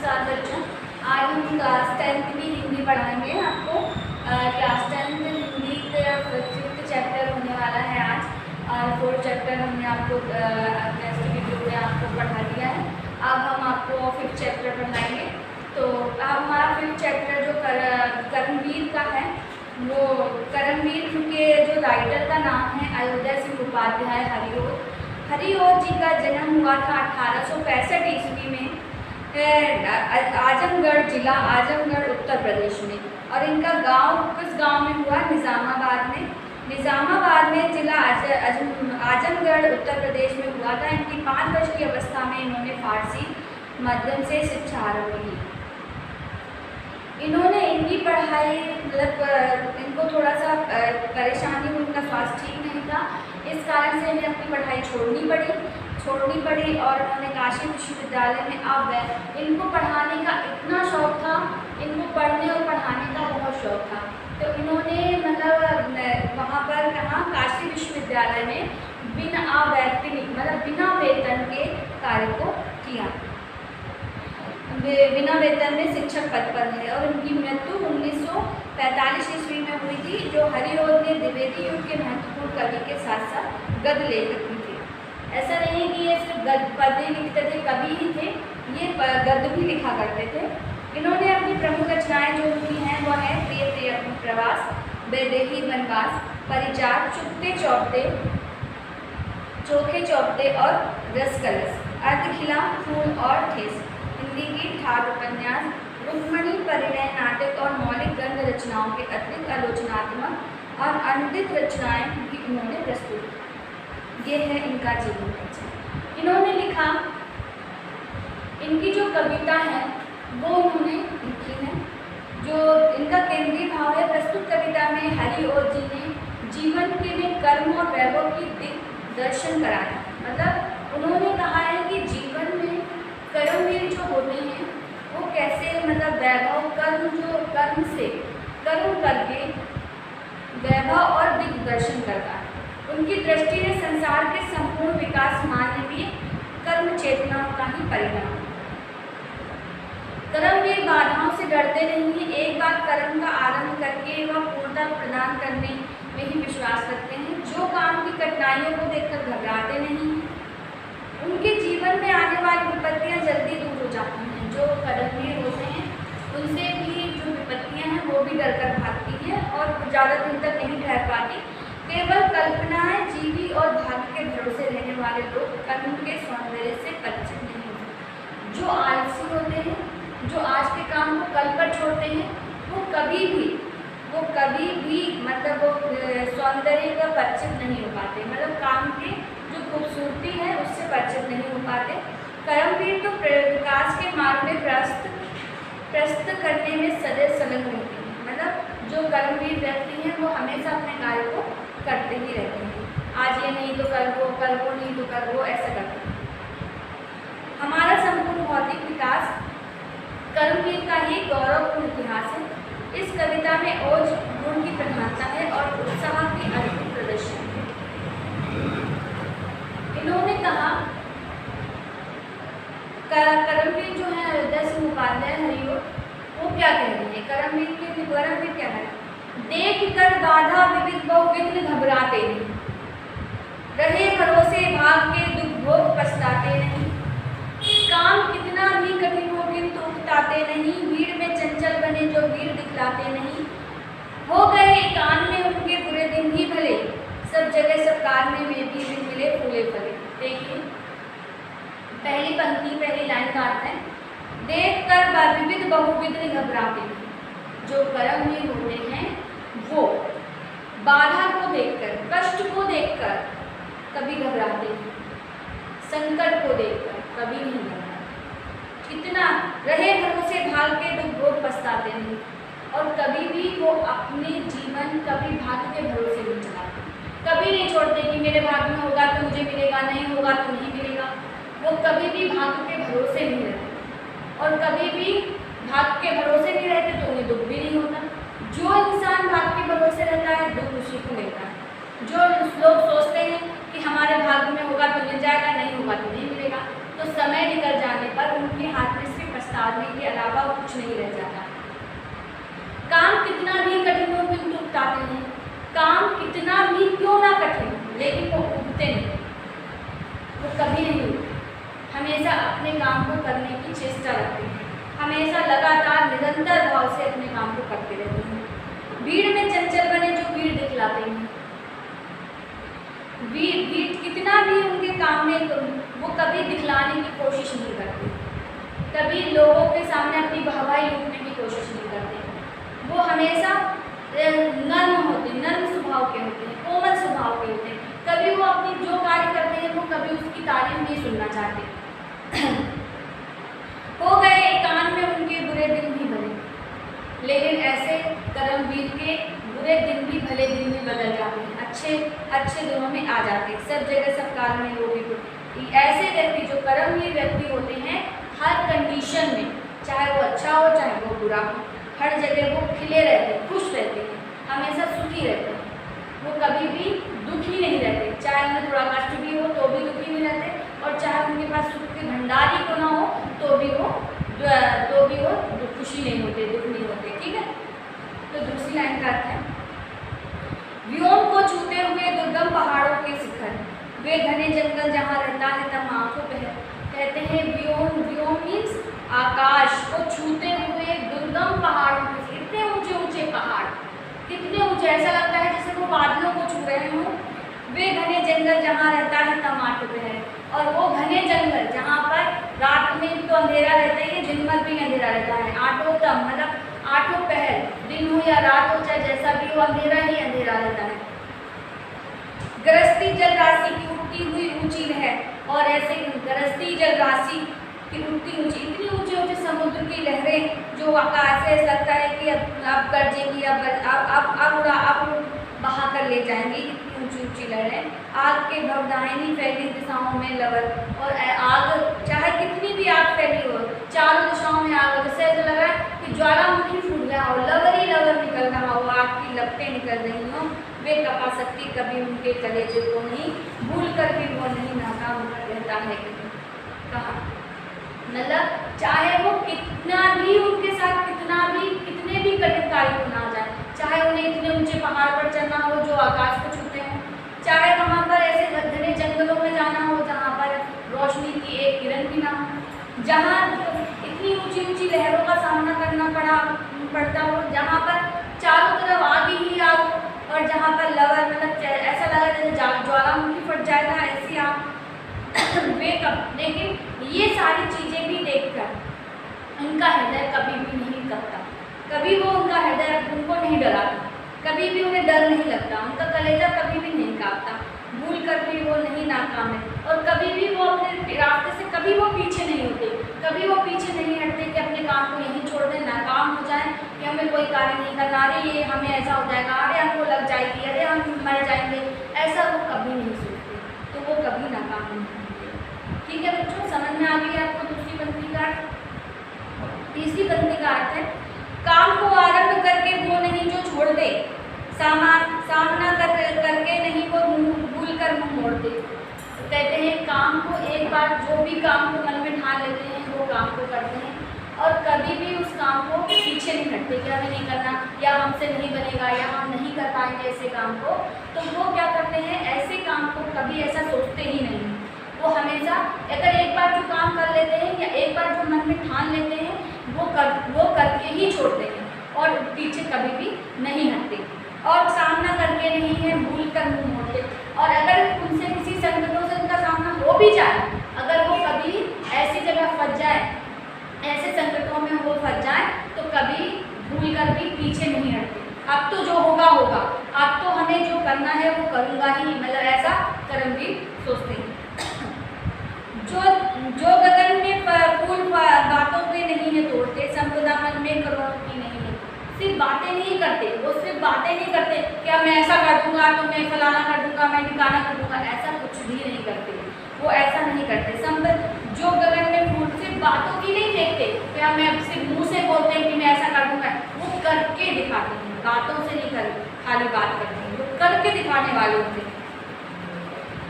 नमस्कार बच्चों, आज हम क्लास 10th की हिंदी पढ़ाएंगे आपको। क्लास 10th हिंदी का 5th चैप्टर होने वाला है आज, और 4th चैप्टर हमने आपको टेस्ट वीडियो में आपको पढ़ा दिया है। अब हम आपको 5th चैप्टर पढ़ाएंगे। तो अब हमारा 5th चैप्टर जो कर्मवीर का है, वो कर्मवीर के जो राइटर का नाम है अयोध्या सिंह उपाध्याय हरिओद। हरिओद जी का जन्म हुआ था 1865 ईस्वी में आजमगढ़ जिला, आजमगढ़ उत्तर प्रदेश में। और इनका गांव किस गांव में हुआ? निज़ामाबाद में। निज़ामाबाद में जिला आजमगढ़ उत्तर प्रदेश में हुआ था। इनकी 5 वर्ष की अवस्था में इन्होंने फारसी माध्यम से शिक्षा आरंभ की। इन्होंने इनकी पढ़ाई मतलब इनको थोड़ा सा परेशानी हुई, उनका स्वास्थ्य ठीक नहीं था, इस कारण से इन्हें अपनी पढ़ाई छोड़नी पड़ी और उन्होंने काशी विश्वविद्यालय में अब इनको पढ़ाने का इतना शौक़ था, इनको पढ़ने और पढ़ाने का बहुत शौक़ था। तो इन्होंने मतलब वहाँ पर कहाँ काशी विश्वविद्यालय में बिना वेतन के कार्य को किया, बिना वेतन में शिक्षक पद पर है। और उनकी मृत्यु 1945 ईस्वी में हुई थी। जो हरिओद ने द्विवेदी युग के महत्वपूर्ण कवि के साथ साथ गद्य लेखक भी थे। ऐसा नहीं है कि ये सिर्फ पद्य लिखते थे, कवि ही थे, ये गद्य भी लिखा करते थे। इन्होंने अपनी प्रमुख रचनाएं जो की हैं वो है प्रिय प्रिय प्रवास, वैदेही वनवास, परिचार, चोखे चौपते और रसकलश, अर्धखिला, फूल और ठेस, हिंदी की ठाट उपन्यास, रुक्मणी, परिणय, नाटक और मौलिक गद्य रचनाओं के अतिरिक्त आलोचनात्मक और अनुदित रचनाएं भी इन्होंने प्रस्तुत की। ये है इनका जीवन परिचय। इन्होंने लिखा, इनकी जो कविता है वो उन्होंने लिखी है। जो इनका केंद्रीय भाव है, प्रस्तुत कविता में हरिओद जी ने जीवन के में कर्म और वैभव की दिग्दर्शन कराया। मतलब उन्होंने कहा है कि जीवन में कर्मवीर जो होते हैं वो कैसे मतलब वैभव कर्म करके वैभव और दिग्दर्शन करता है। उनकी दृष्टि ने संसार के संपूर्ण विकास मानवीय कर्म चेतना का ही परिणाम। कर्मवीर बाधाओं से डरते नहीं हैं, एक बार कर्म का आरंभ करके वह पूर्णता प्रदान करने में ही विश्वास रखते हैं। जो काम की कठिनाइयों को देखकर घबराते नहीं हैं, उनके जीवन में आने वाली विपत्तियां जल्दी दूर हो जाती हैं। जो कर्मवीर होते हैं उनसे भी जो विपत्तियां हैं वो भी डरकर भागती हैं और ज़्यादा दिन तक नहीं ठहर पाती। केवल कल्पनाएं जीवी और भाग्य के भरोसे रहने वाले लोग कर्म के सौंदर्य से परिचित नहीं होते। जो आलसी होते हैं, जो आज के काम को कल पर छोड़ते हैं, वो कभी भी मतलब वो सौंदर्य का परिचित नहीं हो पाते, मतलब काम के जो खूबसूरती है उससे परिचित नहीं हो पाते। कर्मवीर तो विकास के मार्ग में प्रस्त करने में सदैव संलग्न रहते हैं। मतलब जो कर्मवीर व्यक्ति हैं वो हमेशा अपने कार्य को करते ही रहते हैं। आज ये नहीं तो कल वो नहीं तो कल वो, ऐसा करते हैं। हमारा संपूर्ण भौतिक विकास कर्मवीर का ही गौरवपूर्ण इतिहास है। इस कविता में ओज गुण की प्रधानता है और उत्साह की अद्भुत प्रदर्शन है। इन्होंने कहा, कर्मवीर जो है अयोध्या सिंह उपाध्याय हरिओद, वो क्या कह रहे हैं? कर्मवीर क्या है? देख कर बाधा विविध बहुविघ्न घबराते नहीं, रहे भरोसे भाग के दुख भोग पछताते नहीं, काम कितना भी कठिन हो किंतु उकताते नहीं, भीड़ में चंचल बने जो वीर दिखलाते नहीं, हो गए कान में उनके बुरे दिन ही भले, सब जगह सब कार में भी दिन मिले फूले फले। देखिए पहली पंक्ति पहली लाइन का अर्थ है, देख कर विविध बहुविघ्न घबराते नहीं। जो कर्मवीर होते हैं वो बाधा को देखकर, कष्ट को देखकर कभी घबराते नहीं, संकट को देखकर कभी नहीं घबराते, कितना रहे भरोसे भाग के दुख भोग पछताते नहीं, और कभी भी वो अपने जीवन कभी भाग्य के भरोसे नहीं चलाते, कभी नहीं छोड़ते कि मेरे भाग्य में होगा तो मुझे मिलेगा, नहीं होगा तो नहीं मिलेगा। वो कभी भी भाग्य के भरोसे नहीं रहते, और कभी भी भाग्य के भरोसे नहीं रहते तो उन्हें दुख भी नहीं होता। जो इंसान भाग्य के भरोसे रहता है दुख उसी को मिलता है। जो लोग सोचते हैं कि हमारे भाग्य में होगा तो मिल जाएगा, नहीं होगा तो नहीं मिलेगा, तो समय निकल जाने पर उनके हाथ में सिर्फ पछतावे अलावा कुछ नहीं रह जाता। काम कितना भी कठिन हो किंतु उगताते नहीं, काम कितना भी क्यों ना कठिन हो लेकिन वो उगते नहीं, वो कभी नहीं उगते, हमेशा अपने काम को करने की चेष्टा रखते हैं, हमेशा लगातार निरंतर भाव से अपने काम को करते रहते हैं। भीड़ में चंचल बने जो भीड़ दिखलाते हैं, भीड़ कितना भी उनके काम में वो कभी दिखलाने की कोशिश नहीं करते, कभी लोगों के सामने अपनी वाहवाही लूटने की कोशिश नहीं करते। वो हमेशा नर्म होते, नर्म स्वभाव के होते हैं, कोमल स्वभाव के होते हैं। कभी वो अपनी जो कार्य करते हैं वो कभी उसकी तारीफ नहीं सुनना चाहते। हो गए कान में उनके बुरे दिन भी भले, लेकिन ऐसे कर्मवीर के बुरे दिन भी भले दिन में बदल जाते हैं, अच्छे दिनों में आ जाते हैं। सब जगह सब काल में वो भी ऐसे व्यक्ति जो कर्मवीर व्यक्ति होते हैं हर कंडीशन में, चाहे वो अच्छा हो चाहे वो बुरा हो, हर जगह वो खिले रहते हैं, खुश रहते हैं, हमेशा सुखी रहते हैं। वो कभी भी दुखी नहीं रहते, चाहे उन्हें थोड़ा कष्ट भी हो तो भी दुखी नहीं रहते, और चाहे उनके पास सुख के भंडार ही को ना हो तो भी वो खुशी नहीं होते, दुख नहीं होते। ठीक है, तो दूसरी लाइन का अर्थ है, व्योम को छूते हुए दुर्गम पहाड़ों के शिखर, वे घने जंगल जहाँ रहता है तब आंखों पे कहते हैं। व्योम मीन्स आकाश को छूते हुए दुर्गम पहाड़ों के, इतने ऊंचे ऊंचे पहाड़, कितने ऊंचे, ऐसा लगता है जैसे वो बादलों को छू रहे हों। वे घने जंगल जहाँ रहता है तब आंखों पे है, और वो घने जंगल जहाँ पर रात में तो अंधेरा रहता है, दिन भर भी अंधेरा रहता है, आठों तम मतलब आठों पहर, दिन हो या रात हो चाहे जैसा भी हो, अंधेरा ही अंधेरा रहता है। गरजती जल राशि की उठती हुई ऊंची लहर, और ऐसे गरजती जल राशि की उठती ऊंची, इतनी ऊंचे ऊंचे समुद्र की लहरें जो आकाश से लगता है कि अब गरजेंगी, अब बहा कर ले जाएंगी, इतनी ऊंची ऊंची लहरें। आग के भवदाहिनी फैली दिशाओं में लवर, और आग चाहे कितनी भी आग फैली हो, चारों दिशाओं में आग, जैसे ऐसा लग रहा है कि ज्वालामुखी फूट रहा हो, लवर ही लवर निकल रहा हो, आग की लपटें निकल रही हो। वे कपा सकती कभी उनके कलेजे को नहीं, भूल कर भी वो नहीं नाकाम रहता है। कहा मतलब चाहे वो कितना भी उनके साथ कितने भी कठिन कार्य को ना जाए, चाहे उन्हें इतने ऊंचे पहाड़ पर चढ़ना हो जो आकाश को छूते हैं, चाहे वहाँ पर ऐसे घने जंगलों में जाना हो जहाँ पर रोशनी की एक किरण भी ना हो, जहाँ इतनी ऊंची ऊंची लहरों का सामना करना पड़ता हो, जहाँ पर चारों तरफ आग ही आग, और जहाँ पर लवर मतलब ऐसा लगा जैसे ज्वालामुखी फट जाएगा, ऐसी आग। वे कब, लेकिन ये सारी चीज़ें भी देखकर उनका हृदय कभी भी नहीं कपता, कभी वो उनका हृदय उनको नहीं डराता, कभी भी उन्हें डर नहीं लगता, उनका कलेजा कभी भी नहीं कांपता, भूल कर भी वो नहीं नाकाम है, और कभी भी वो अपने रास्ते से कभी वो पीछे नहीं होते, कभी वो पीछे नहीं हटते कि अपने काम को यहीं छोड़ दें, नाकाम हो जाए कि हमें कोई कार्य नहीं करना, अरे ये हमें ऐसा हो जाएगा, अरे हमको लग जाएगी, अरे हम मर जाएंगे, ऐसा वो कभी नहीं सोचते, तो वो कभी नाकाम नहीं होते। ठीक है बच्चों, समझ में आ गई आपको दूसरी पंक्ति का अर्थ। तीसरी पंक्ति का अर्थ है, काम को आरंभ करके वो नहीं जो छोड़ दे, सामना करके नहीं वो भूल कर मुँह मोड़ दे। तो कहते हैं काम को एक बार जो भी काम को मन में ठान लेते हैं वो काम को करते हैं, और कभी भी उस काम को पीछे नहीं हटते कि हमें नहीं करना, या हमसे नहीं बनेगा, या हम नहीं कर पाएंगे ऐसे काम को। तो वो क्या करते हैं, ऐसे काम को कभी ऐसा सोचते ही नहीं, वो हमेशा अगर एक बार जो काम कर लेते हैं या एक बार जो मन में ठान लेते हैं वो करके ही छोड़ते हैं, और पीछे कभी भी नहीं हटते, और सामना करके नहीं है भूल कर मुँह मोड़ते। और अगर उनसे किसी संकटों से उनका सामना हो भी जाए, अगर वो कभी ऐसी जगह फंस जाए, ऐसे संकटों में वो फंस जाए, तो कभी भूल कर भी पीछे नहीं हटते। अब तो जो होगा होगा, अब तो हमें जो करना है वो करूँगा ही, मतलब ऐसा कर्मवीर सोचते हैं। जो गगन में फूल बातों पे नहीं है तोड़ते, संपदा मन में करोड़ों की नहीं है। सिर्फ बातें नहीं करते, वो सिर्फ बातें नहीं करते क्या मैं ऐसा कर दूंगा, तो मैं फलाना कर दूंगा, मैं ठिकाना कर दूंगा, ऐसा कुछ भी नहीं करते, वो ऐसा नहीं करते। जो गगन में फूल सिर्फ बातों की नहीं फेंकते, क्या मैं सिर्फ मुँह से बोलते हैं कि मैं ऐसा कर दूंगा, वो करके दिखाते हैं, बातों से नहीं कर खाली बात करते हैं, वो करके दिखाने वाले होते हैं।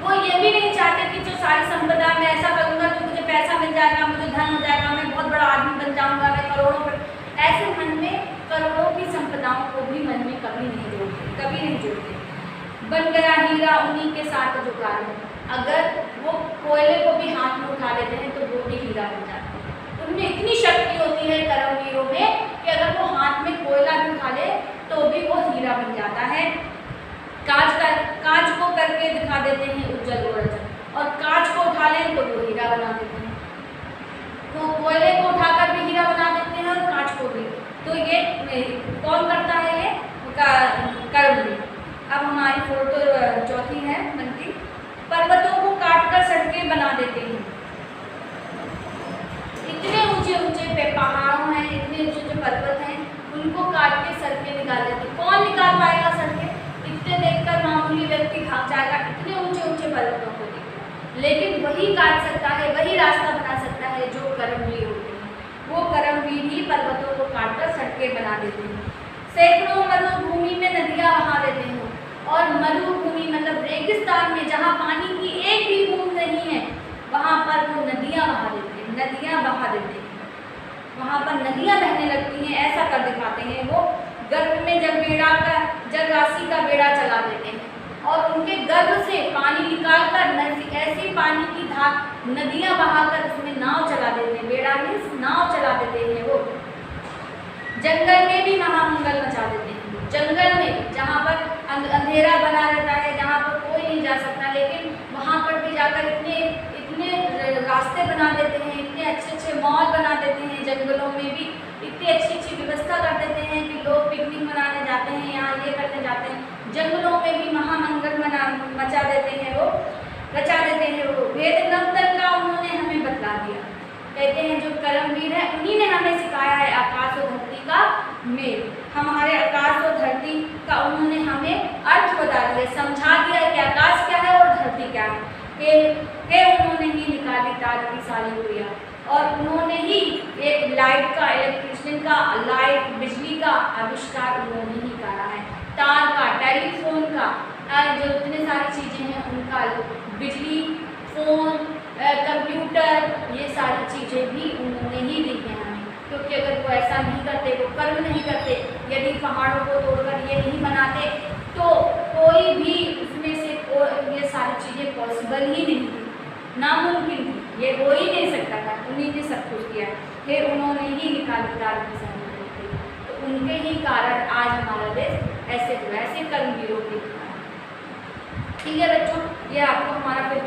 वो ये भी नहीं चाहते कि जो सारी संपदा मैं ऐसा करूँगा तो मुझे पैसा मिल जाएगा, मुझे धन हो जाएगा, मैं बहुत बड़ा आदमी बन जाऊँगा, मैं करोड़ों पर, ऐसे मन में करोड़ों की संपदाओं को भी मन में कभी नहीं जोड़ते। बन गया हीरा उन्हीं के साथ जो कार्य, अगर वो कोयले को भी हाथ में उठा लेते हैं तो वो भी हीरा बन जाता है। उनमें इतनी शक्ति होती है कर्मवीरों में कि अगर वो हाथ में कोयला भी उठा ले तो भी वो हीरा बन जाता है। कांच को करके दिखा देते हैं उज्जवल और रजत, और कांच को उठा लें तो वो हीरा बना देते हैं। तो कोयले को उठाकर भी हीरा बना देते हैं और कांच को भी। तो ये कौन करता है? ये कर्मवीर। अब हमारी फोटो चौथी है बनती, पर्वतों को काटकर सड़कें बना देते हैं। इतने ऊंचे ऊंचे पहाड़ों हैं, इतने ऊंचे ऊंचे पर्वत हैं, उनको काट के सड़कें निकाल देते हैं। कौन निकाल पाएगा सड़कें? इतने देखकर मामूली व्यक्ति भाग जाएगा इतने ऊंचे ऊंचे पर्वतों को देखकर, लेकिन वही काट सकता है, वही रास्ता बना सकता है जो कर्मवीर होते हैं। वो कर्मवीर ही पर्वतों को काटकर सड़कें बना देते हैं। सैकड़ों मरुभूमि में नदियां बहा देते हैं, और मरुभूमि मतलब रेगिस्तान में जहाँ पानी की एक भी बूंद नहीं है वहाँ पर वो नदियाँ बहा देते हैं, वहाँ पर नदियाँ बहने लगती हैं। ऐसा कर दिखाते हैं वो। गर्भ में जब राशि का बेड़ा चला देते हैं और उनके गर्भ से पानी निकालकर ऐसी पानी की धार नदियाँ बहाकर उसमें नाव चला देते हैं। बेड़ा में नाव चला देते हैं वो। जंगल में भी महामंगल मचा देते हैं। जंगल में जहाँ पर अंधेरा बना रहता है, जहाँ पर कोई नहीं जा सकता, लेकिन वहाँ पर भी जाकर इतने रास्ते बना देते हैं, इतने अच्छे मॉल बना देते हैं। जंगलों में भी इतनी अच्छी व्यवस्था कर देते हैं कि लोग पिकनिक मनाने जाते हैं, यहाँ ये करने जाते हैं। जंगलों में भी महामंगल मचा देते हैं वो, रचा देते हैं वो। वेद नवतर का उन्होंने हमें बतला दिया। कहते हैं जो कर्मवीर है उन्हीं ने हमें सिखाया है आकाश और धरती का मेल। हमारे आकाश और धरती का उन्होंने हमें अर्थ बता दिया, समझा दिया कि आकाश क्या है और धरती क्या है। उन्होंने ही निकाली तार की सारी क्रिया, और उन्होंने ही एक लाइट का, इलेक्ट्रिशियन का, लाइट बिजली का आविष्कार उन्होंने ही करा है। तार का, टेलीफोन का, जो इतने सारी चीज़ें हैं उनका, बिजली, फोन, कंप्यूटर, ये सारी चीज़ें भी उन्होंने ही दी हैं हमें। क्योंकि अगर वो ऐसा नहीं करते, वो कर्म नहीं करते, यदि पहाड़ों को तोड़कर ये नहीं बनाते तो कोई भी उसमें से ये सारी चीज़ें पॉसिबल ही नहीं थी, नामुमकिन थी, ये हो ही नहीं सकता था। उन्हीं ने सब कुछ किया, फिर उन्होंने ही निकाली तार की सारी क्रिया। तो उनके ही कारण आज हमारा देश ऐसे हुआ, ऐसे कर्मवीरों के कारण। ठीक है बच्चों, ये आपको हमारा फिर